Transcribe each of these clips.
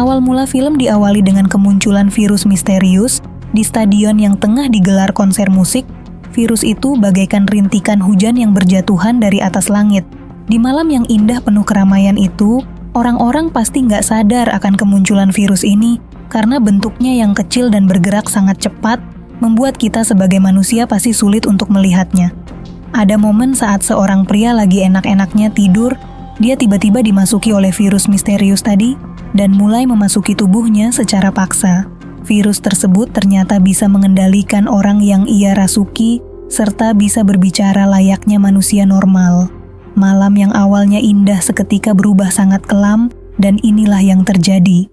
Awal mula film diawali dengan kemunculan virus misterius di stadion yang tengah digelar konser musik. Virus itu bagaikan rintikan hujan yang berjatuhan dari atas langit. Di malam yang indah penuh keramaian itu, orang-orang pasti nggak sadar akan kemunculan virus ini karena bentuknya yang kecil dan bergerak sangat cepat membuat kita sebagai manusia pasti sulit untuk melihatnya. Ada momen saat seorang pria lagi enak-enaknya tidur, dia tiba-tiba dimasuki oleh virus misterius tadi dan mulai memasuki tubuhnya secara paksa. Virus tersebut ternyata bisa mengendalikan orang yang ia rasuki serta bisa berbicara layaknya manusia normal. Malam yang awalnya indah seketika berubah sangat kelam dan inilah yang terjadi.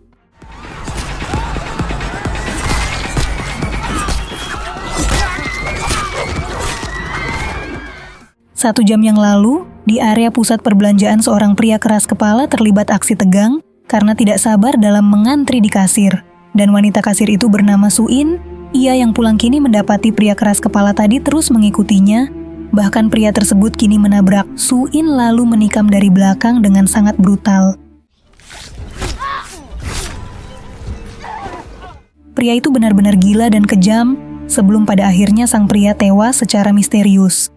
Satu jam yang lalu, di area pusat perbelanjaan seorang pria keras kepala terlibat aksi tegang karena tidak sabar dalam mengantri di kasir. Dan wanita kasir itu bernama Suin. Ia yang pulang kini mendapati pria keras kepala tadi terus mengikutinya. Bahkan pria tersebut kini menabrak Suin lalu menikam dari belakang dengan sangat brutal. Pria itu benar-benar gila dan kejam sebelum pada akhirnya sang pria tewas secara misterius.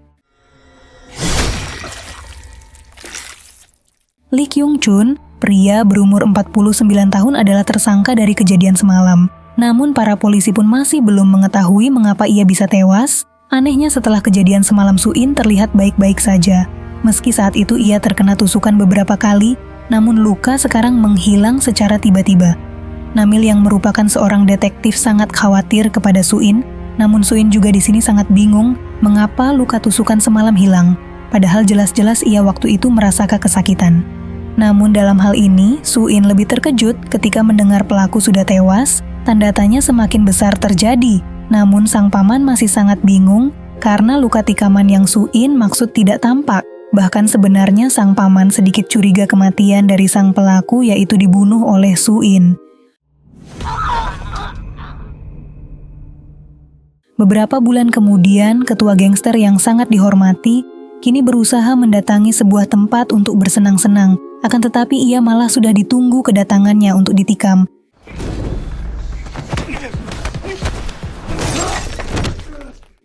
Lee Kyung Chun, pria berumur 49 tahun adalah tersangka dari kejadian semalam. Namun para polisi pun masih belum mengetahui mengapa ia bisa tewas. Anehnya setelah kejadian semalam Suin terlihat baik-baik saja. Meski saat itu ia terkena tusukan beberapa kali, namun luka sekarang menghilang secara tiba-tiba. Namil yang merupakan seorang detektif sangat khawatir kepada Suin, namun Suin juga di sini sangat bingung mengapa luka tusukan semalam hilang. Padahal jelas-jelas ia waktu itu merasakan kesakitan. Namun dalam hal ini, Suin lebih terkejut ketika mendengar pelaku sudah tewas. Tanda tanya semakin besar terjadi. Namun sang paman masih sangat bingung karena luka tikaman yang Suin maksud tidak tampak. Bahkan sebenarnya sang paman sedikit curiga kematian dari sang pelaku yaitu dibunuh oleh Suin. Beberapa bulan kemudian, ketua gangster yang sangat dihormati kini berusaha mendatangi sebuah tempat untuk bersenang-senang. Akan tetapi ia malah sudah ditunggu kedatangannya untuk ditikam.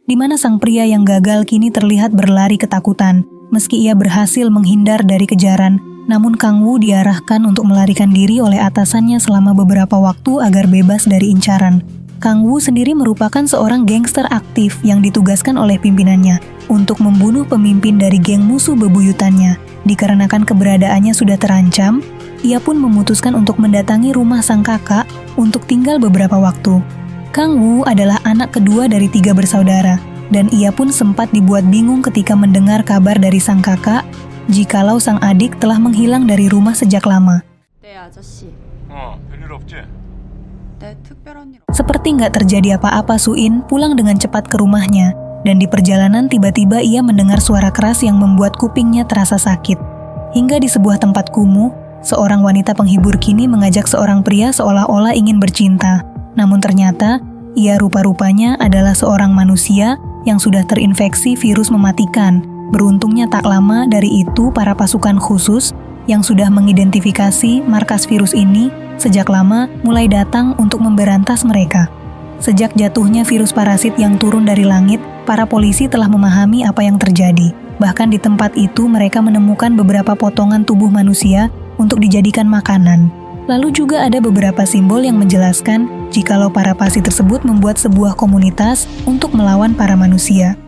Di mana sang pria yang gagal kini terlihat berlari ketakutan. Meski ia berhasil menghindar dari kejaran, namun Kang Woo diarahkan untuk melarikan diri oleh atasannya selama beberapa waktu agar bebas dari incaran. Kang Woo sendiri merupakan seorang gangster aktif yang ditugaskan oleh pimpinannya untuk membunuh pemimpin dari geng musuh bebuyutannya. Dikarenakan keberadaannya sudah terancam, ia pun memutuskan untuk mendatangi rumah sang kakak untuk tinggal beberapa waktu. Kang Woo adalah anak kedua dari 3 bersaudara, dan ia pun sempat dibuat bingung ketika mendengar kabar dari sang kakak jikalau sang adik telah menghilang dari rumah sejak lama. Seperti nggak terjadi apa-apa, Suin pulang dengan cepat ke rumahnya. Dan di perjalanan tiba-tiba ia mendengar suara keras yang membuat kupingnya terasa sakit. Hingga di sebuah tempat kumuh, seorang wanita penghibur kini mengajak seorang pria seolah-olah ingin bercinta. Namun ternyata, ia rupa-rupanya adalah seorang manusia yang sudah terinfeksi virus mematikan. Beruntungnya tak lama dari itu para pasukan khusus yang sudah mengidentifikasi markas virus ini sejak lama mulai datang untuk memberantas mereka. Sejak jatuhnya virus parasit yang turun dari langit, para polisi telah memahami apa yang terjadi. Bahkan di tempat itu mereka menemukan beberapa potongan tubuh manusia untuk dijadikan makanan. Lalu juga ada beberapa simbol yang menjelaskan jikalau para pasi tersebut membuat sebuah komunitas untuk melawan para manusia.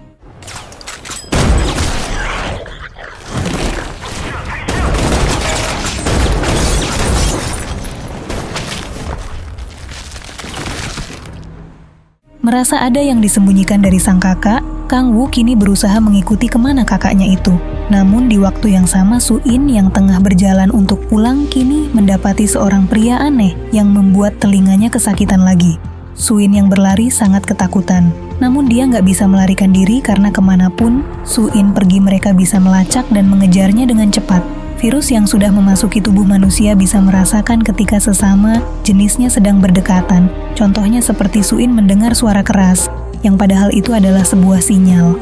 Merasa ada yang disembunyikan dari sang kakak, Kang Woo kini berusaha mengikuti kemana kakaknya itu. Namun di waktu yang sama Suin yang tengah berjalan untuk pulang kini mendapati seorang pria aneh yang membuat telinganya kesakitan lagi. Suin yang berlari sangat ketakutan. Namun dia nggak bisa melarikan diri karena kemanapun Suin pergi mereka bisa melacak dan mengejarnya dengan cepat. Virus yang sudah memasuki tubuh manusia bisa merasakan ketika sesama jenisnya sedang berdekatan. Contohnya seperti Suin mendengar suara keras, yang padahal itu adalah sebuah sinyal.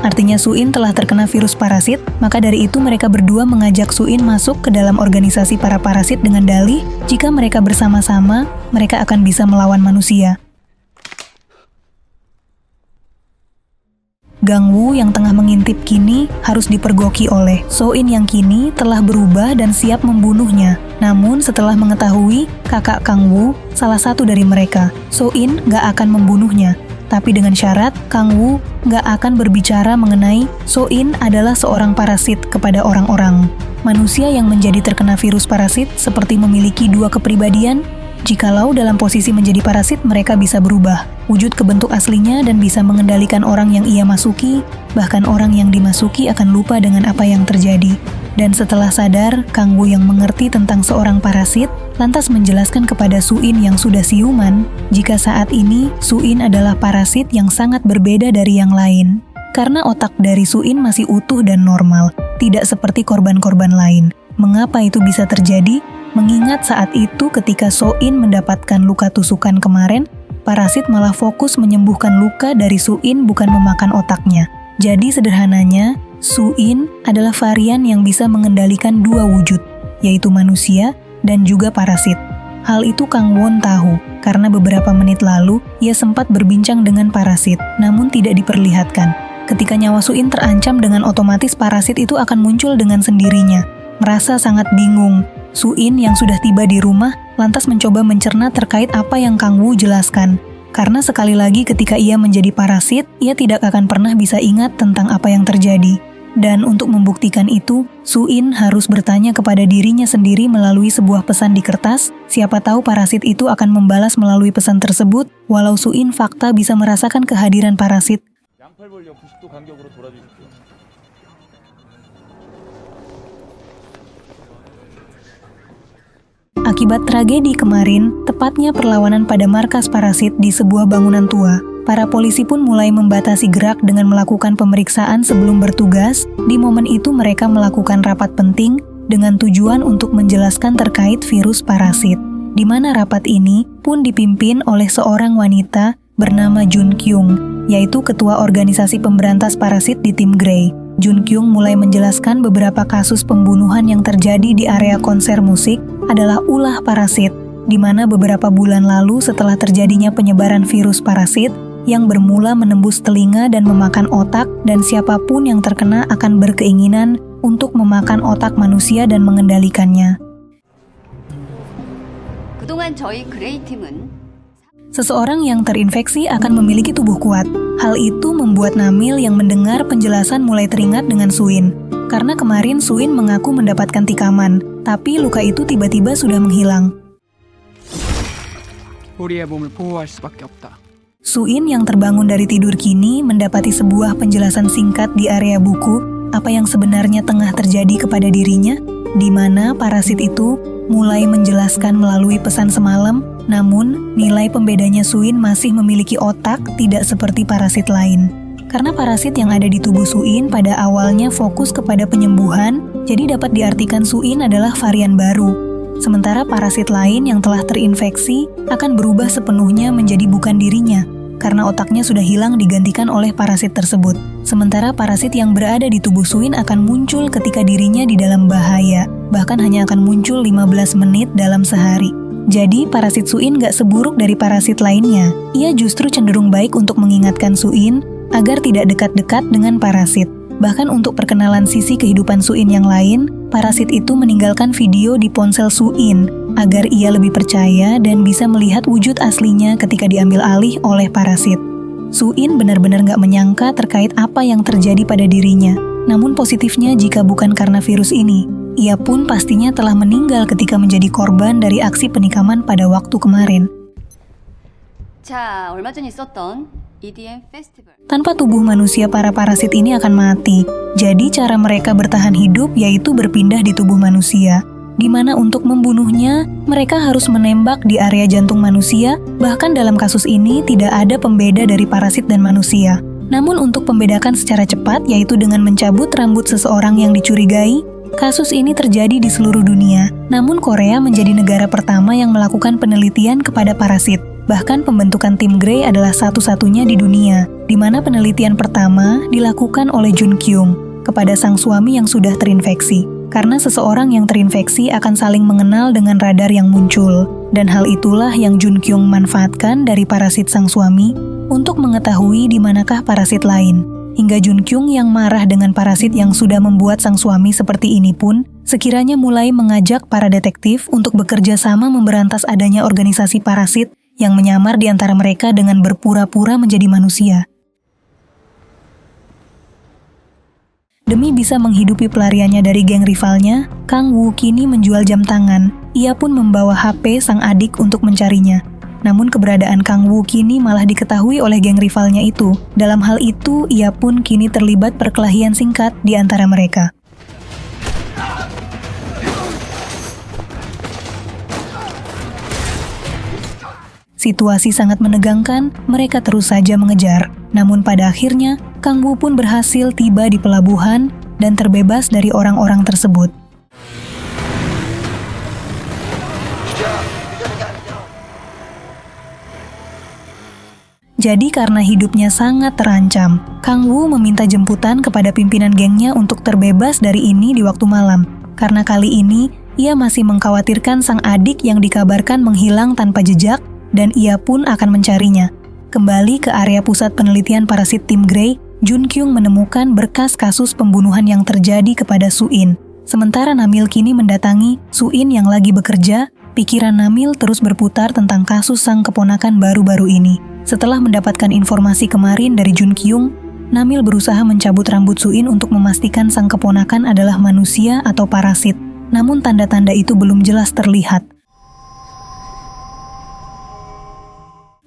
Artinya Suin telah terkena virus parasit, maka dari itu mereka berdua mengajak Suin masuk ke dalam organisasi para parasit dengan dalih, jika mereka bersama-sama, mereka akan bisa melawan manusia. Gang Woo yang tengah mengintip kini harus dipergoki oleh So-in yang kini telah berubah dan siap membunuhnya. Namun setelah mengetahui kakak Kang Woo, salah satu dari mereka, So-in gak akan membunuhnya. Tapi dengan syarat, Kang Woo gak akan berbicara mengenai So-in adalah seorang parasit kepada orang-orang. Manusia yang menjadi terkena virus parasit seperti memiliki dua kepribadian. Jikalau dalam posisi menjadi parasit, mereka bisa berubah wujud ke bentuk aslinya dan bisa mengendalikan orang yang ia masuki, bahkan orang yang dimasuki akan lupa dengan apa yang terjadi. Dan setelah sadar, Kang Woo yang mengerti tentang seorang parasit, lantas menjelaskan kepada Suin yang sudah siuman, jika saat ini Suin adalah parasit yang sangat berbeda dari yang lain. Karena otak dari Suin masih utuh dan normal, tidak seperti korban-korban lain. Mengapa itu bisa terjadi? Mengingat saat itu ketika So-in mendapatkan luka tusukan kemarin, parasit malah fokus menyembuhkan luka dari Suin bukan memakan otaknya. Jadi sederhananya, Suin adalah varian yang bisa mengendalikan dua wujud, yaitu manusia dan juga parasit. Hal itu Kang Won tahu, karena beberapa menit lalu ia sempat berbincang dengan parasit, namun tidak diperlihatkan. Ketika nyawa Suin terancam dengan otomatis parasit itu akan muncul dengan sendirinya. Merasa sangat bingung, Suin yang sudah tiba di rumah lantas mencoba mencerna terkait apa yang Kang Woo jelaskan. Karena sekali lagi ketika ia menjadi parasit, ia tidak akan pernah bisa ingat tentang apa yang terjadi. Dan untuk membuktikan itu, Suin harus bertanya kepada dirinya sendiri melalui sebuah pesan di kertas. Siapa tahu parasit itu akan membalas melalui pesan tersebut, walau Suin fakta bisa merasakan kehadiran parasit. Akibat tragedi kemarin, tepatnya perlawanan pada markas parasit di sebuah bangunan tua, para polisi pun mulai membatasi gerak dengan melakukan pemeriksaan sebelum bertugas. Di momen itu mereka melakukan rapat penting dengan tujuan untuk menjelaskan terkait virus parasit. Di mana rapat ini pun dipimpin oleh seorang wanita bernama Jun Kyung, yaitu ketua organisasi pemberantas parasit di tim Grey. Jun Kyung mulai menjelaskan beberapa kasus pembunuhan yang terjadi di area konser musik adalah ulah parasit, di mana beberapa bulan lalu setelah terjadinya penyebaran virus parasit yang bermula menembus telinga dan memakan otak, dan siapapun yang terkena akan berkeinginan untuk memakan otak manusia dan mengendalikannya. 그동안 저희 그레이 팀은 Seseorang yang terinfeksi akan memiliki tubuh kuat. Hal itu membuat Namil yang mendengar penjelasan mulai teringat dengan Suin. Karena kemarin Suin mengaku mendapatkan tikaman, tapi luka itu tiba-tiba sudah menghilang. Suin yang terbangun dari tidur kini mendapati sebuah penjelasan singkat di area buku apa yang sebenarnya tengah terjadi kepada dirinya, di mana parasit itu mulai menjelaskan melalui pesan semalam. Namun, nilai pembedanya Suin masih memiliki otak tidak seperti parasit lain. Karena parasit yang ada di tubuh Suin pada awalnya fokus kepada penyembuhan, jadi dapat diartikan Suin adalah varian baru. Sementara parasit lain yang telah terinfeksi akan berubah sepenuhnya menjadi bukan dirinya, karena otaknya sudah hilang digantikan oleh parasit tersebut. Sementara parasit yang berada di tubuh Suin akan muncul ketika dirinya di dalam bahaya, bahkan hanya akan muncul 15 menit dalam sehari. Jadi, parasit Suin gak seburuk dari parasit lainnya. Ia justru cenderung baik untuk mengingatkan Suin agar tidak dekat-dekat dengan parasit. Bahkan untuk perkenalan sisi kehidupan Suin yang lain, parasit itu meninggalkan video di ponsel Suin agar ia lebih percaya dan bisa melihat wujud aslinya ketika diambil alih oleh parasit. Suin benar-benar gak menyangka terkait apa yang terjadi pada dirinya. Namun positifnya jika bukan karena virus ini, ia pun pastinya telah meninggal ketika menjadi korban dari aksi penikaman pada waktu kemarin. 자, 얼마 전 있었던 EDM 페스티벌. Tanpa tubuh manusia, para parasit ini akan mati. Jadi cara mereka bertahan hidup yaitu berpindah di tubuh manusia, di mana untuk membunuhnya, mereka harus menembak di area jantung manusia. Bahkan dalam kasus ini tidak ada pembeda dari parasit dan manusia. Namun untuk membedakan secara cepat, yaitu dengan mencabut rambut seseorang yang dicurigai, kasus ini terjadi di seluruh dunia. Namun Korea menjadi negara pertama yang melakukan penelitian kepada parasit. Bahkan pembentukan tim Grey adalah satu-satunya di dunia, di mana penelitian pertama dilakukan oleh Jun Kyung kepada sang suami yang sudah terinfeksi. Karena seseorang yang terinfeksi akan saling mengenal dengan radar yang muncul, dan hal itulah yang Jun Kyung manfaatkan dari parasit sang suami untuk mengetahui di manakah parasit lain. Hingga Jun Kyung yang marah dengan parasit yang sudah membuat sang suami seperti ini pun, sekiranya mulai mengajak para detektif untuk bekerja sama memberantas adanya organisasi parasit yang menyamar di antara mereka dengan berpura-pura menjadi manusia. Demi bisa menghidupi pelariannya dari geng rivalnya, Kang Woo kini menjual jam tangan. Ia pun membawa HP sang adik untuk mencarinya. Namun keberadaan Kang Woo kini malah diketahui oleh geng rivalnya itu. Dalam hal itu, ia pun kini terlibat perkelahian singkat di antara mereka. Situasi sangat menegangkan, mereka terus saja mengejar. Namun pada akhirnya, Kang Woo pun berhasil tiba di pelabuhan dan terbebas dari orang-orang tersebut. Jadi karena hidupnya sangat terancam, Kang Woo meminta jemputan kepada pimpinan gengnya untuk terbebas dari ini di waktu malam. Karena kali ini, ia masih mengkhawatirkan sang adik yang dikabarkan menghilang tanpa jejak, dan ia pun akan mencarinya. Kembali ke area pusat penelitian parasit tim Grey, Jun Kyung menemukan berkas kasus pembunuhan yang terjadi kepada Su-in. Sementara Namil kini mendatangi Su-in yang lagi bekerja, pikiran Namil terus berputar tentang kasus sang keponakan baru-baru ini. Setelah mendapatkan informasi kemarin dari Jun Kyung, Namil berusaha mencabut rambut Su-in untuk memastikan sang keponakan adalah manusia atau parasit. Namun tanda-tanda itu belum jelas terlihat.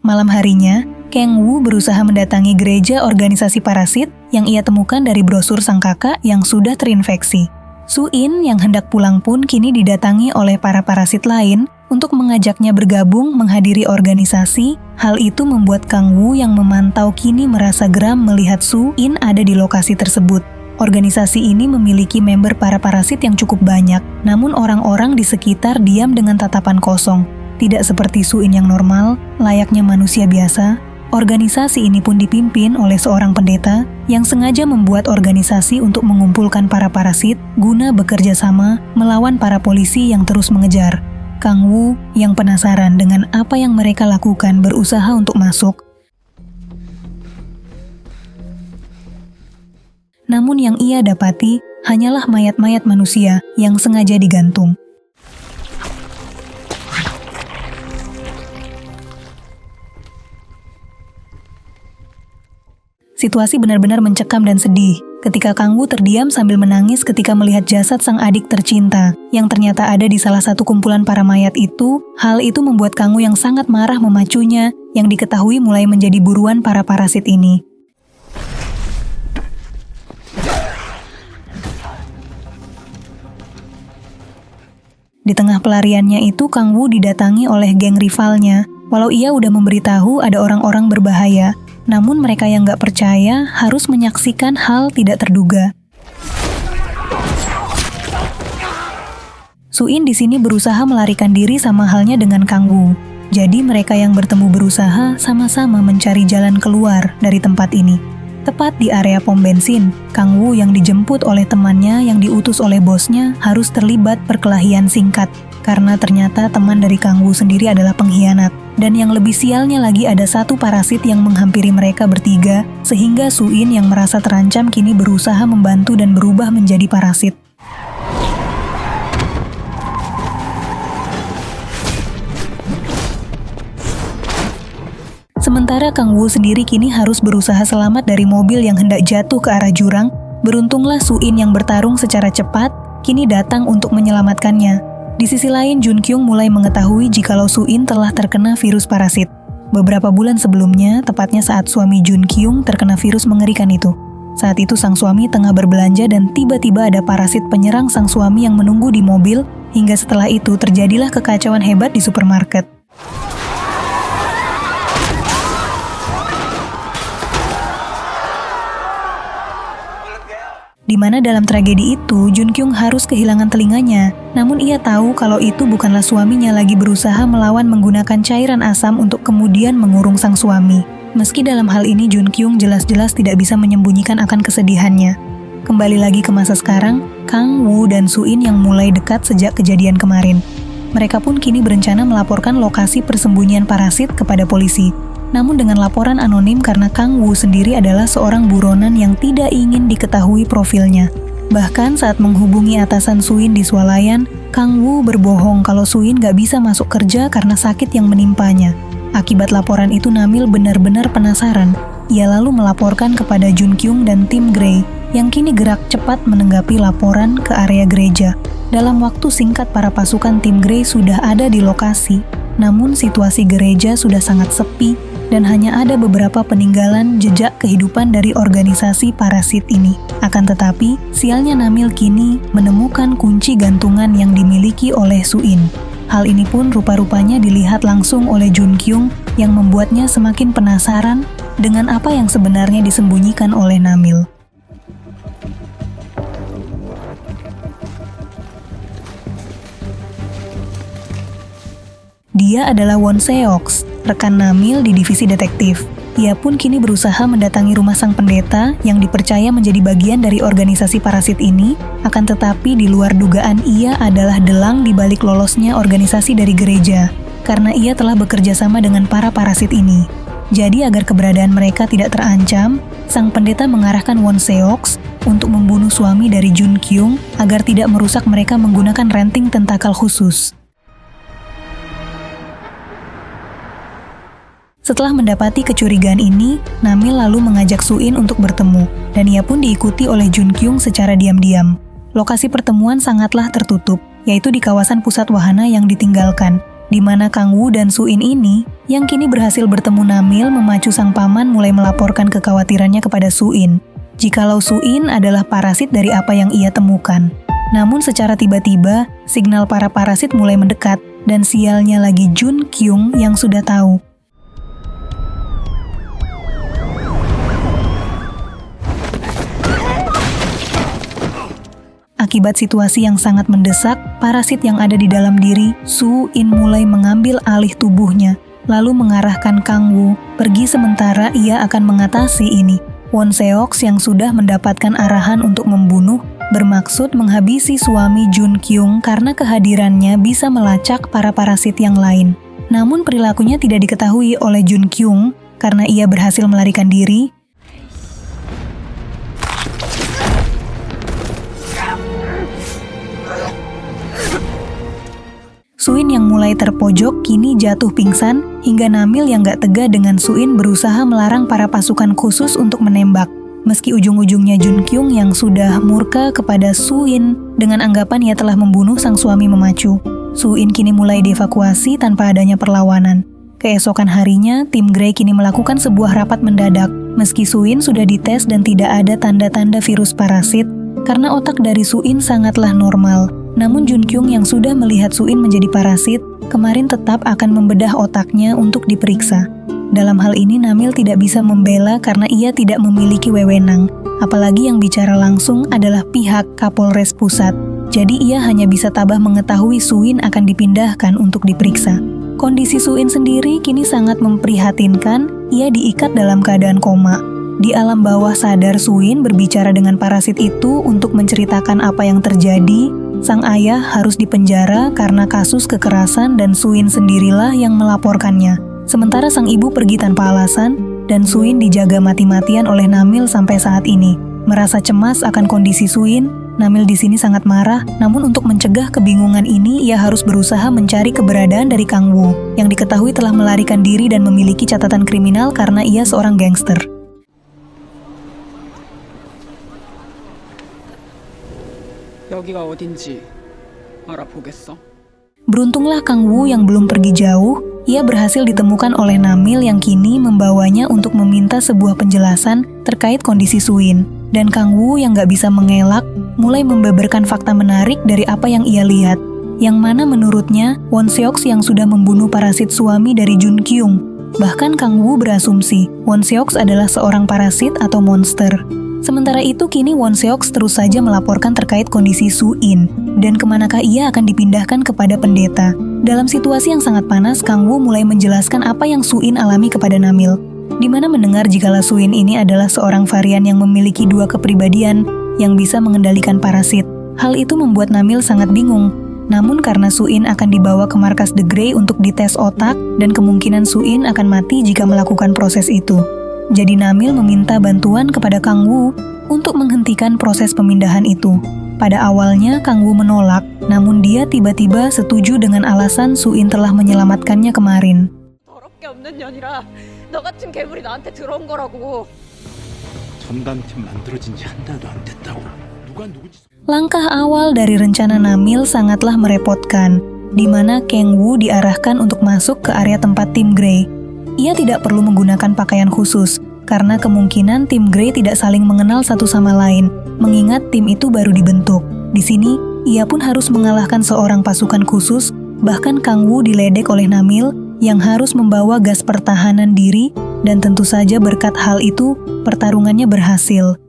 Malam harinya, Kang Woo berusaha mendatangi gereja organisasi parasit yang ia temukan dari brosur sang kakak yang sudah terinfeksi. Su-in yang hendak pulang pun kini didatangi oleh para parasit lain untuk mengajaknya bergabung menghadiri organisasi. Hal itu membuat Kang Woo yang memantau kini merasa geram melihat Su-in ada di lokasi tersebut. Organisasi ini memiliki member para parasit yang cukup banyak, namun orang-orang di sekitar diam dengan tatapan kosong. Tidak seperti Su-in yang normal, layaknya manusia biasa, organisasi ini pun dipimpin oleh seorang pendeta yang sengaja membuat organisasi untuk mengumpulkan para parasit guna bekerja sama melawan para polisi yang terus mengejar. Kang Woo yang penasaran dengan apa yang mereka lakukan berusaha untuk masuk. Namun yang ia dapati hanyalah mayat-mayat manusia yang sengaja digantung. Situasi benar-benar mencekam dan sedih ketika Kang Woo terdiam sambil menangis ketika melihat jasad sang adik tercinta yang ternyata ada di salah satu kumpulan para mayat itu. Hal itu membuat Kang Woo yang sangat marah memacunya yang diketahui mulai menjadi buruan para parasit ini. Di tengah pelariannya itu, Kang Woo didatangi oleh geng rivalnya. Walau ia udah memberitahu ada orang-orang berbahaya, namun mereka yang gak percaya harus menyaksikan hal tidak terduga. Su-in di sini berusaha melarikan diri sama halnya dengan Kang Woo. Jadi mereka yang bertemu berusaha sama-sama mencari jalan keluar dari tempat ini. Tepat di area pom bensin, Kang Woo yang dijemput oleh temannya yang diutus oleh bosnya harus terlibat perkelahian singkat. Karena ternyata teman dari Kang Woo sendiri adalah pengkhianat. Dan yang lebih sialnya lagi ada satu parasit yang menghampiri mereka bertiga, sehingga Su-in yang merasa terancam kini berusaha membantu dan berubah menjadi parasit. Sementara Kang Woo sendiri kini harus berusaha selamat dari mobil yang hendak jatuh ke arah jurang. Beruntunglah Su-in yang bertarung secara cepat kini datang untuk menyelamatkannya. Di sisi lain, Jun Kyung mulai mengetahui jikalau Su-in telah terkena virus parasit. Beberapa bulan sebelumnya, tepatnya saat suami Jun Kyung terkena virus mengerikan itu. Saat itu sang suami tengah berbelanja dan tiba-tiba ada parasit penyerang sang suami yang menunggu di mobil, hingga setelah itu terjadilah kekacauan hebat di supermarket. di mana dalam tragedi itu Jun Kyung harus kehilangan telinganya. Namun ia tahu kalau itu bukanlah suaminya lagi berusaha melawan menggunakan cairan asam untuk kemudian mengurung sang suami. Meski dalam hal ini Jun Kyung jelas-jelas tidak bisa menyembunyikan akan kesedihannya. Kembali lagi ke masa sekarang, Kang Woo dan Soo-in yang mulai dekat sejak kejadian kemarin. Mereka pun kini berencana melaporkan lokasi persembunyian parasit kepada polisi. Namun dengan laporan anonim karena Kang Woo sendiri adalah seorang buronan yang tidak ingin diketahui profilnya. Bahkan saat menghubungi atasan Soo-in di swalayan, Kang Woo berbohong kalau Soo-in gak bisa masuk kerja karena sakit yang menimpanya. Akibat laporan itu Namil benar-benar penasaran. Ia lalu melaporkan kepada Jun Kyung dan tim Grey yang kini gerak cepat menanggapi laporan ke area gereja. Dalam waktu singkat para pasukan tim Grey sudah ada di lokasi. Namun situasi gereja sudah sangat sepi dan hanya ada beberapa peninggalan jejak kehidupan dari organisasi parasit ini. Akan tetapi, sialnya Namil kini menemukan kunci gantungan yang dimiliki oleh Soo-in. Hal ini pun rupa-rupanya dilihat langsung oleh Jun Kyung yang membuatnya semakin penasaran dengan apa yang sebenarnya disembunyikan oleh Namil. Dia adalah Won Seoks, rekan Namil di divisi detektif. Ia pun kini berusaha mendatangi rumah sang pendeta yang dipercaya menjadi bagian dari organisasi parasit ini, akan tetapi di luar dugaan ia adalah dalang di balik lolosnya organisasi dari gereja, karena ia telah bekerja sama dengan para parasit ini. Jadi agar keberadaan mereka tidak terancam, sang pendeta mengarahkan Won Seoks untuk membunuh suami dari Jun Kyung agar tidak merusak mereka menggunakan ranting tentakel khusus. Setelah mendapati kecurigaan ini, Namil lalu mengajak Soo-in untuk bertemu, dan ia pun diikuti oleh Jun Kyung secara diam-diam. Lokasi pertemuan sangatlah tertutup, yaitu di kawasan pusat wahana yang ditinggalkan, di mana Kang Woo dan Soo-in ini, yang kini berhasil bertemu Namil memacu sang paman mulai melaporkan kekhawatirannya kepada Soo-in, jikalau Soo-in adalah parasit dari apa yang ia temukan. Namun secara tiba-tiba, signal para parasit mulai mendekat, dan sialnya lagi Jun Kyung yang sudah tahu. Akibat situasi yang sangat mendesak, parasit yang ada di dalam diri, Soo-in mulai mengambil alih tubuhnya, lalu mengarahkan Kang Woo. Pergi sementara ia akan mengatasi ini. Won Seoks yang sudah mendapatkan arahan untuk membunuh, bermaksud menghabisi suami Jun Kyung karena kehadirannya bisa melacak para parasit yang lain. Namun perilakunya tidak diketahui oleh Jun Kyung karena ia berhasil melarikan diri. Soo-in yang mulai terpojok kini jatuh pingsan, hingga Namil yang gak tega dengan Soo-in berusaha melarang para pasukan khusus untuk menembak. Meski ujung-ujungnya Jun Kyung yang sudah murka kepada Soo-in dengan anggapan ia telah membunuh sang suami memacu. Soo-in kini mulai dievakuasi tanpa adanya perlawanan. Keesokan harinya, tim Grey kini melakukan sebuah rapat mendadak. Meski Soo-in sudah dites dan tidak ada tanda-tanda virus parasit, karena otak dari Soo-in sangatlah normal. Namun Jun Kyung yang sudah melihat Soo-in menjadi parasit, kemarin tetap akan membedah otaknya untuk diperiksa. Dalam hal ini Namil tidak bisa membela karena ia tidak memiliki wewenang, apalagi yang bicara langsung adalah pihak Kapolres Pusat. Jadi ia hanya bisa tabah mengetahui Soo-in akan dipindahkan untuk diperiksa. Kondisi Soo-in sendiri kini sangat memprihatinkan, ia diikat dalam keadaan koma. Di alam bawah sadar Soo-in berbicara dengan parasit itu untuk menceritakan apa yang terjadi. Sang ayah harus dipenjara karena kasus kekerasan dan Soo-in sendirilah yang melaporkannya. Sementara sang ibu pergi tanpa alasan dan Soo-in dijaga mati-matian oleh Namil sampai saat ini. Merasa cemas akan kondisi Soo-in, Namil di sini sangat marah. Namun untuk mencegah kebingungan ini, ia harus berusaha mencari keberadaan dari Kang Woo yang diketahui telah melarikan diri dan memiliki catatan kriminal karena ia seorang gangster. 여기가 어딘지 알아보겠어. Beruntunglah Kang Woo yang belum pergi jauh, ia berhasil ditemukan oleh Namil yang kini membawanya untuk meminta sebuah penjelasan terkait kondisi Soo-in. Dan Kang Woo yang gak bisa mengelak, mulai membeberkan fakta menarik dari apa yang ia lihat. Yang mana menurutnya, Won Seoks yang sudah membunuh parasit suami dari Jun Kyung. Bahkan Kang Woo berasumsi, Won Seoks adalah seorang parasit atau monster. Sementara itu kini Won Seok terus saja melaporkan terkait kondisi Soo-in dan kemanakah ia akan dipindahkan kepada pendeta. Dalam situasi yang sangat panas, Kang Woo mulai menjelaskan apa yang Soo-in alami kepada Namil, di mana mendengar jikalau Soo-in ini adalah seorang varian yang memiliki dua kepribadian yang bisa mengendalikan parasit. Hal itu membuat Namil sangat bingung. Namun karena Soo-in akan dibawa ke markas The Grey untuk dites otak dan kemungkinan Soo-in akan mati jika melakukan proses itu. Jadi Namil meminta bantuan kepada Kang Woo untuk menghentikan proses pemindahan itu. Pada awalnya Kang Woo menolak, namun dia tiba-tiba setuju dengan alasan Soo-in telah menyelamatkannya kemarin. 더럽게 없는 년이라 너 같은 괴물이 나한테 들어온 거라고. 첨단팀 만들어진 지 한 달도 안 됐다고. 누가 누구지? Langkah awal dari rencana Namil sangatlah merepotkan, di mana Kang Woo diarahkan untuk masuk ke area tempat tim Grey. Ia tidak perlu menggunakan pakaian khusus, karena kemungkinan tim Grey tidak saling mengenal satu sama lain, mengingat tim itu baru dibentuk. Di sini, ia pun harus mengalahkan seorang pasukan khusus, bahkan Kang Woo diledek oleh Namil yang harus membawa gas pertahanan diri, dan tentu saja berkat hal itu, pertarungannya berhasil.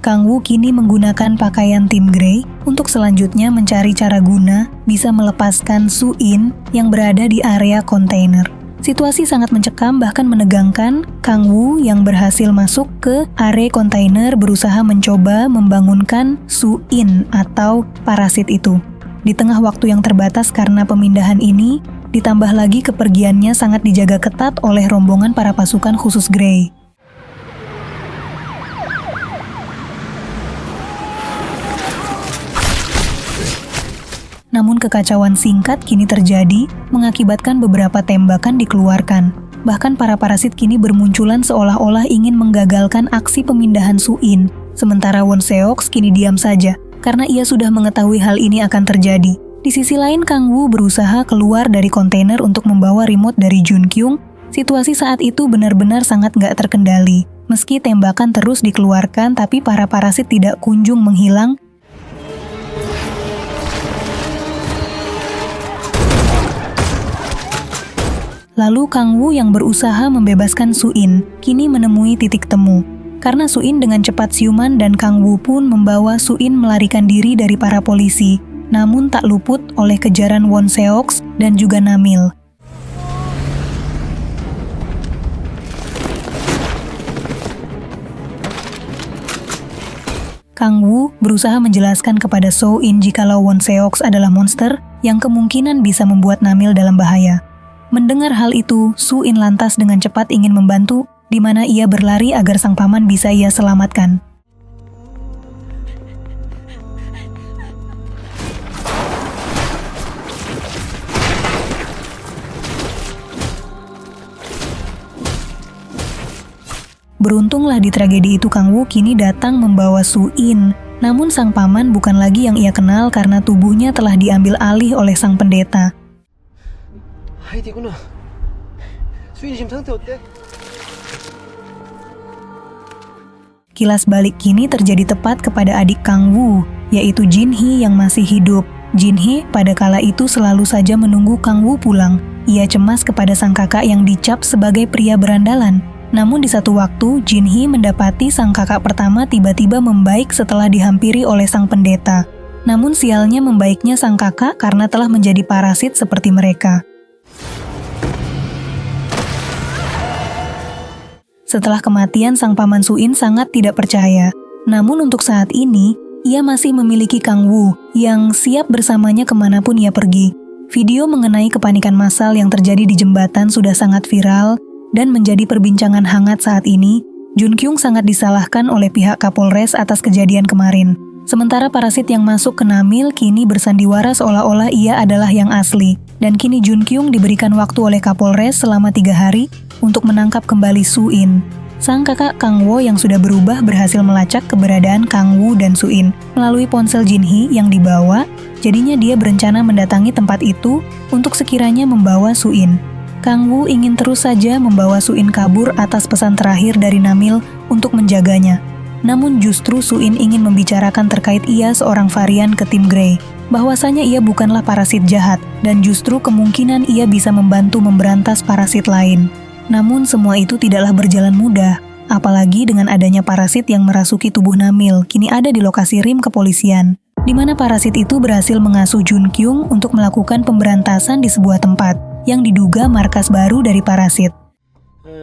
Kang Woo kini menggunakan pakaian tim Grey untuk selanjutnya mencari cara guna bisa melepaskan Soo-in yang berada di area kontainer. Situasi sangat mencekam bahkan menegangkan. Kang Woo yang berhasil masuk ke area kontainer berusaha mencoba membangunkan Soo-in atau parasit itu. Di tengah waktu yang terbatas karena pemindahan ini, ditambah lagi kepergiannya sangat dijaga ketat oleh rombongan para pasukan khusus Grey. Namun kekacauan singkat kini terjadi, mengakibatkan beberapa tembakan dikeluarkan. Bahkan para parasit kini bermunculan seolah-olah ingin menggagalkan aksi pemindahan Soo-in. Sementara Won Seok kini diam saja, karena ia sudah mengetahui hal ini akan terjadi. Di sisi lain, Kang Woo berusaha keluar dari kontainer untuk membawa remote dari Jun Kyung. Situasi saat itu benar-benar sangat nggak terkendali. Meski tembakan terus dikeluarkan, tapi para parasit tidak kunjung menghilang. Lalu Kang Woo yang berusaha membebaskan Soo-in kini menemui titik temu. Karena Soo-in dengan cepat siuman dan Kang Woo pun membawa Soo-in melarikan diri dari para polisi, namun tak luput oleh kejaran Won Seok dan juga Namil. Kang Woo berusaha menjelaskan kepada Soo-in jikalau Won Seok adalah monster yang kemungkinan bisa membuat Namil dalam bahaya. Mendengar hal itu, Soo-in lantas dengan cepat ingin membantu, di mana ia berlari agar sang paman bisa ia selamatkan. Beruntunglah di tragedi itu Kang Woo kini datang membawa Soo-in. Namun sang paman bukan lagi yang ia kenal karena tubuhnya telah diambil alih oleh sang pendeta. 하이디구나. 수인이 지금 상태 어때? Kilas balik kini terjadi tepat kepada adik Kang Woo, yaitu Jin Hee yang masih hidup. Jin Hee pada kala itu selalu saja menunggu Kang Woo pulang. Ia cemas kepada sang kakak yang dicap sebagai pria berandalan. Namun di satu waktu, Jin Hee mendapati sang kakak pertama tiba-tiba membaik setelah dihampiri oleh sang pendeta. Namun sialnya membaiknya sang kakak karena telah menjadi parasit seperti mereka. Setelah kematian sang paman Soo-in sangat tidak percaya. Namun untuk saat ini, ia masih memiliki Kang Woo yang siap bersamanya kemanapun ia pergi. Video mengenai kepanikan massal yang terjadi di jembatan sudah sangat viral dan menjadi perbincangan hangat saat ini. Jun Kyung sangat disalahkan oleh pihak Kapolres atas kejadian kemarin. Sementara parasit yang masuk ke Namil kini bersandiwara seolah-olah ia adalah yang asli. Dan kini Jun Kyung diberikan waktu oleh Kapolres selama 3 hari untuk menangkap kembali Soo-in. Sang kakak Kang Woo yang sudah berubah berhasil melacak keberadaan Kang Woo dan Soo-in melalui ponsel Jin Hee yang dibawa. Jadinya dia berencana mendatangi tempat itu untuk sekiranya membawa Soo-in. Kang Woo ingin terus saja membawa Soo-in kabur atas pesan terakhir dari Namil untuk menjaganya. Namun justru Soo-in ingin membicarakan terkait ia seorang varian ke tim Grey. bahwasanya ia bukanlah parasit jahat dan justru kemungkinan ia bisa membantu memberantas parasit lain. Namun semua itu tidaklah berjalan mudah, apalagi dengan adanya parasit yang merasuki tubuh Namil kini ada di lokasi rim kepolisian, di mana parasit itu berhasil mengasuh Jun Kyung untuk melakukan pemberantasan di sebuah tempat yang diduga markas baru dari parasit.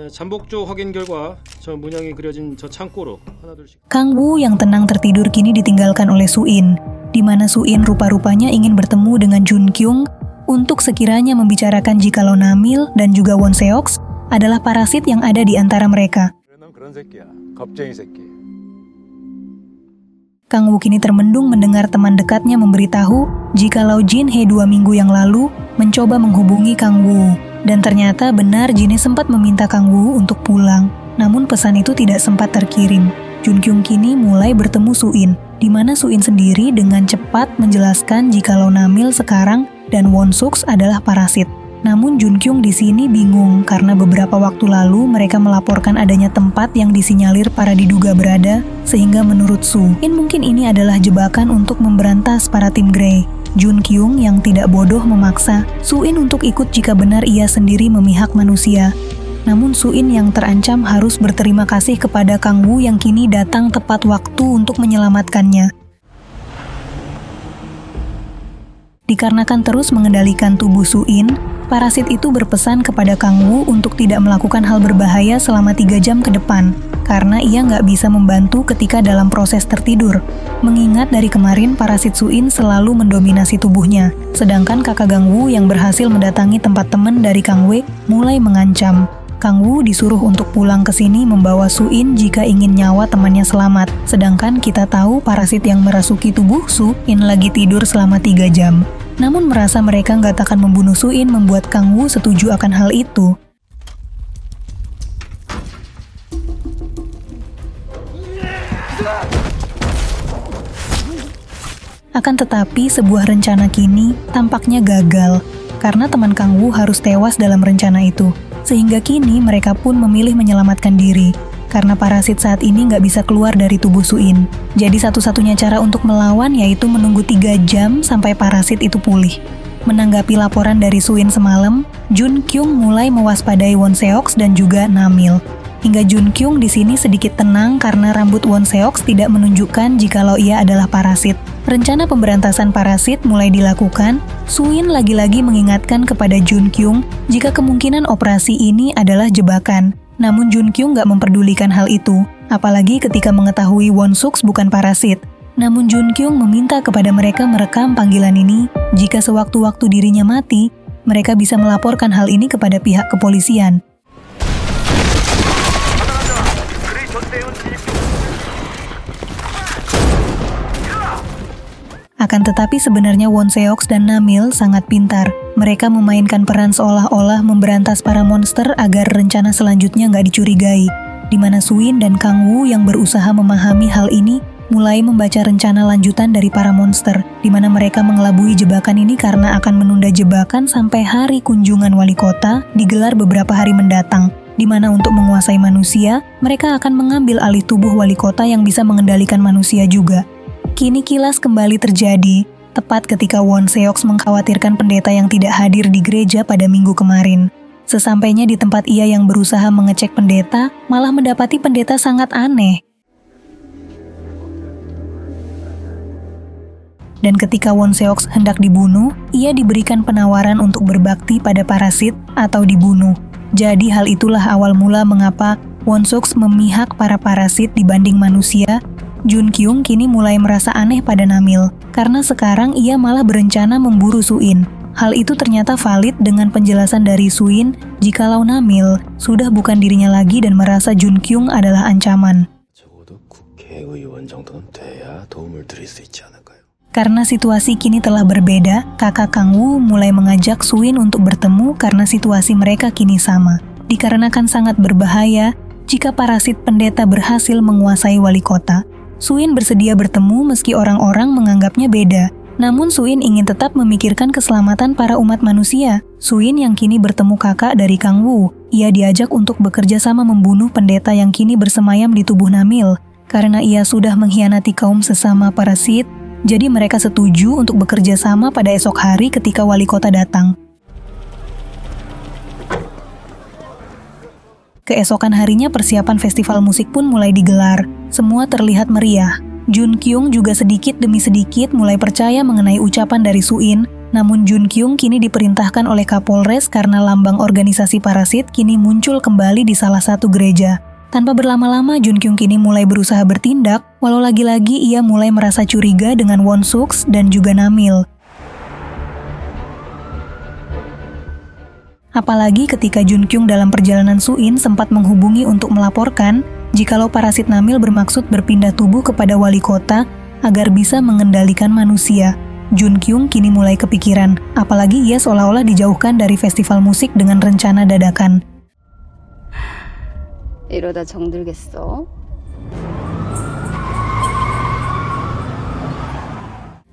잠복조 확인 결과 저 문양이 그려진 저 창고로 하나둘씩. Kang Woo yang tenang tertidur kini ditinggalkan oleh Suin, di mana Suin rupa-rupanya ingin bertemu dengan Jun Kyung untuk sekiranya membicarakan jikalau Namil dan juga Won Seoks adalah parasit yang ada di antara mereka. 그런 새끼야. 겁쟁이 새끼. Kang Woo kini termendung mendengar teman dekatnya memberitahu jikalau Jin Hye 2 minggu yang lalu mencoba menghubungi Kang Woo. Dan ternyata benar Jin Hye sempat meminta Kang Woo untuk pulang, namun pesan itu tidak sempat terkirim. Jun Kyung kini mulai bertemu Suin, di mana Suin sendiri dengan cepat menjelaskan jikalau Namil sekarang dan Won Seoks adalah parasit. Namun Jun Kyung di sini bingung karena beberapa waktu lalu mereka melaporkan adanya tempat yang disinyalir para diduga berada, sehingga menurut Suin mungkin ini adalah jebakan untuk memberantas para tim Grey. Jun Kyung yang tidak bodoh memaksa Suin untuk ikut jika benar ia sendiri memihak manusia. Namun Suin yang terancam harus berterima kasih kepada Kang Woo yang kini datang tepat waktu untuk menyelamatkannya. Dikarenakan terus mengendalikan tubuh Suin, parasit itu berpesan kepada Kang Woo untuk tidak melakukan hal berbahaya selama 3 jam ke depan, karena ia nggak bisa membantu ketika dalam proses tertidur. Mengingat dari kemarin parasit Suin selalu mendominasi tubuhnya, sedangkan kakak Kang Woo yang berhasil mendatangi tempat teman dari Kang Wei mulai mengancam. Kang Woo disuruh untuk pulang ke sini membawa Suin jika ingin nyawa temannya selamat, sedangkan kita tahu parasit yang merasuki tubuh Suin lagi tidur selama 3 jam. Namun merasa mereka nggak akan membunuh Suin membuat Kang Woo setuju akan hal itu. Akan tetapi sebuah rencana kini tampaknya gagal, karena teman Kang Woo harus tewas dalam rencana itu. Sehingga kini mereka pun memilih menyelamatkan diri, karena parasit saat ini nggak bisa keluar dari tubuh Suin. Jadi satu-satunya cara untuk melawan yaitu menunggu 3 jam sampai parasit itu pulih. Menanggapi laporan dari Suin semalam, Jun Kyung mulai mewaspadai Won Seoks dan juga Namil. Hingga Jun Kyung di sini sedikit tenang karena rambut Won Seoks tidak menunjukkan jikalau ia adalah parasit. Rencana pemberantasan parasit mulai dilakukan. Suin lagi-lagi mengingatkan kepada Jun Kyung jika kemungkinan operasi ini adalah jebakan. Namun Jun Kyung gak memperdulikan hal itu, apalagi ketika mengetahui Won Seoks bukan parasit. Namun Jun Kyung meminta kepada mereka merekam panggilan ini, jika sewaktu-waktu dirinya mati, mereka bisa melaporkan hal ini kepada pihak kepolisian. Akan tetapi sebenarnya Won Seoks dan Namil sangat pintar. Mereka memainkan peran seolah-olah memberantas para monster agar rencana selanjutnya nggak dicurigai. Di mana Suin dan Kang Woo yang berusaha memahami hal ini mulai membaca rencana lanjutan dari para monster, di mana mereka mengelabui jebakan ini karena akan menunda jebakan sampai hari kunjungan wali kota digelar beberapa hari mendatang. Di mana untuk menguasai manusia, mereka akan mengambil alih tubuh wali kota yang bisa mengendalikan manusia juga. Kini kilas kembali terjadi, tepat ketika Won Seoks mengkhawatirkan pendeta yang tidak hadir di gereja pada minggu kemarin. Sesampainya di tempat ia yang berusaha mengecek pendeta, malah mendapati pendeta sangat aneh. Dan ketika Won Seoks hendak dibunuh, ia diberikan penawaran untuk berbakti pada parasit atau dibunuh. Jadi hal itulah awal mula mengapa Won Seoks memihak para parasit dibanding manusia. Jun Kyung kini mulai merasa aneh pada Namil, karena sekarang ia malah berencana memburu Suin. Hal itu ternyata valid dengan penjelasan dari Suin jikalau Namil sudah bukan dirinya lagi dan merasa Jun Kyung adalah ancaman. Karena situasi kini telah berbeda, kakak Kang Woo mulai mengajak Suin untuk bertemu karena situasi mereka kini sama. Dikarenakan sangat berbahaya jika parasit pendeta berhasil menguasai wali kota. Suin bersedia bertemu meski orang-orang menganggapnya beda. Namun Suin ingin tetap memikirkan keselamatan para umat manusia. Suin yang kini bertemu kakak dari Kang Woo. Ia diajak untuk bekerja sama membunuh pendeta yang kini bersemayam di tubuh Namil. Karena ia sudah mengkhianati kaum sesama parasit, Jadi mereka setuju untuk bekerja sama pada esok hari ketika wali kota datang. Keesokan harinya persiapan festival musik pun mulai digelar. Semua terlihat meriah. Jun Kyung juga sedikit demi sedikit mulai percaya mengenai ucapan dari Suin. Namun Jun Kyung kini diperintahkan oleh Kapolres karena lambang organisasi parasit kini muncul kembali di salah satu gereja. Tanpa berlama-lama, Jun Kyung kini mulai berusaha bertindak, walau lagi-lagi ia mulai merasa curiga dengan Won Suks dan juga Namil. Apalagi ketika Jun Kyung dalam perjalanan Suin sempat menghubungi untuk melaporkan jikalau parasit Namil bermaksud berpindah tubuh kepada wali kota agar bisa mengendalikan manusia. Jun Kyung kini mulai kepikiran, apalagi ia seolah-olah dijauhkan dari festival musik dengan rencana dadakan. 이러다 정들겠어.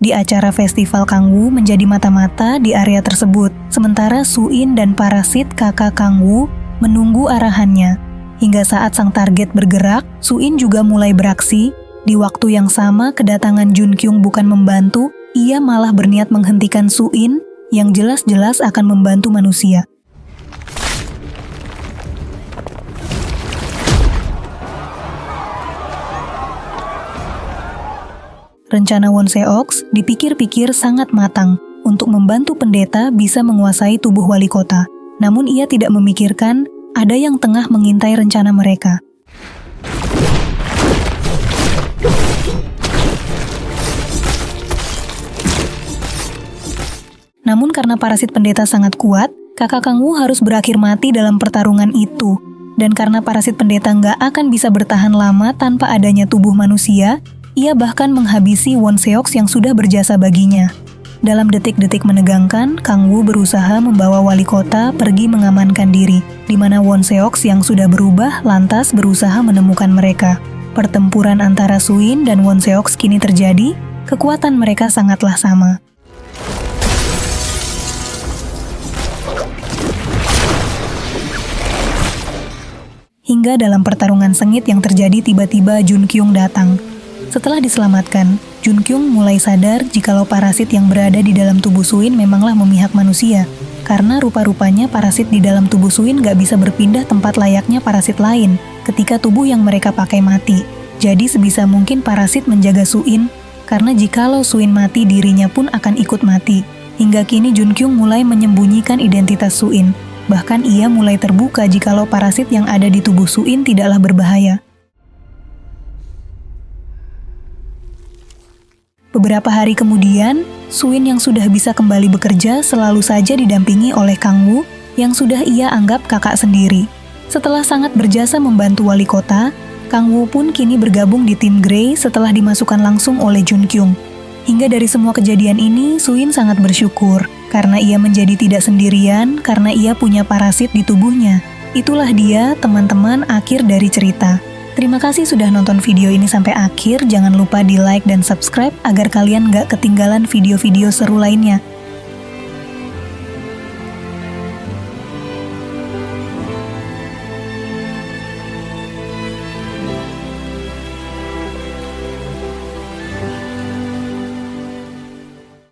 Di acara festival Kangwoo menjadi mata-mata di area tersebut, sementara Suin dan parasit kakak Kangwoo menunggu arahannya. Hingga saat sang target bergerak, Suin juga mulai beraksi. Di waktu yang sama, kedatangan Jun Kyung bukan membantu, ia malah berniat menghentikan Suin yang jelas-jelas akan membantu manusia. Rencana Won Seoks dipikir-pikir sangat matang untuk membantu pendeta bisa menguasai tubuh wali kota. Namun ia tidak memikirkan ada yang tengah mengintai rencana mereka. Namun karena parasit pendeta sangat kuat, kakak Kangwoo harus berakhir mati dalam pertarungan itu. Dan karena parasit pendeta nggak akan bisa bertahan lama tanpa adanya tubuh manusia, ia bahkan menghabisi Won Seoks yang sudah berjasa baginya. Dalam detik-detik menegangkan, Kangwoo berusaha membawa wali kota pergi mengamankan diri, di mana Won Seoks yang sudah berubah lantas berusaha menemukan mereka. Pertempuran antara Suin dan Won Seoks kini terjadi, kekuatan mereka sangatlah sama. Hingga dalam pertarungan sengit yang terjadi tiba-tiba Jun Kyung datang. Setelah diselamatkan, Jun Kyung mulai sadar jikalau parasit yang berada di dalam tubuh Suin memanglah memihak manusia. Karena rupa-rupanya parasit di dalam tubuh Suin gak bisa berpindah tempat layaknya parasit lain ketika tubuh yang mereka pakai mati. Jadi sebisa mungkin parasit menjaga Suin, karena jikalau Suin mati dirinya pun akan ikut mati. Hingga kini Jun Kyung mulai menyembunyikan identitas Suin. Bahkan ia mulai terbuka jikalau parasit yang ada di tubuh Suin tidaklah berbahaya. Beberapa hari kemudian, Suin yang sudah bisa kembali bekerja selalu saja didampingi oleh Kangwoo yang sudah ia anggap kakak sendiri. Setelah sangat berjasa membantu wali kota, Kangwoo pun kini bergabung di tim Grey setelah dimasukkan langsung oleh Jun Kyung. Hingga dari semua kejadian ini, Suin sangat bersyukur karena ia menjadi tidak sendirian karena ia punya parasit di tubuhnya. Itulah dia, teman-teman, akhir dari cerita. Terima kasih sudah nonton video ini sampai akhir. Jangan lupa di like dan subscribe agar kalian gak ketinggalan video-video seru lainnya.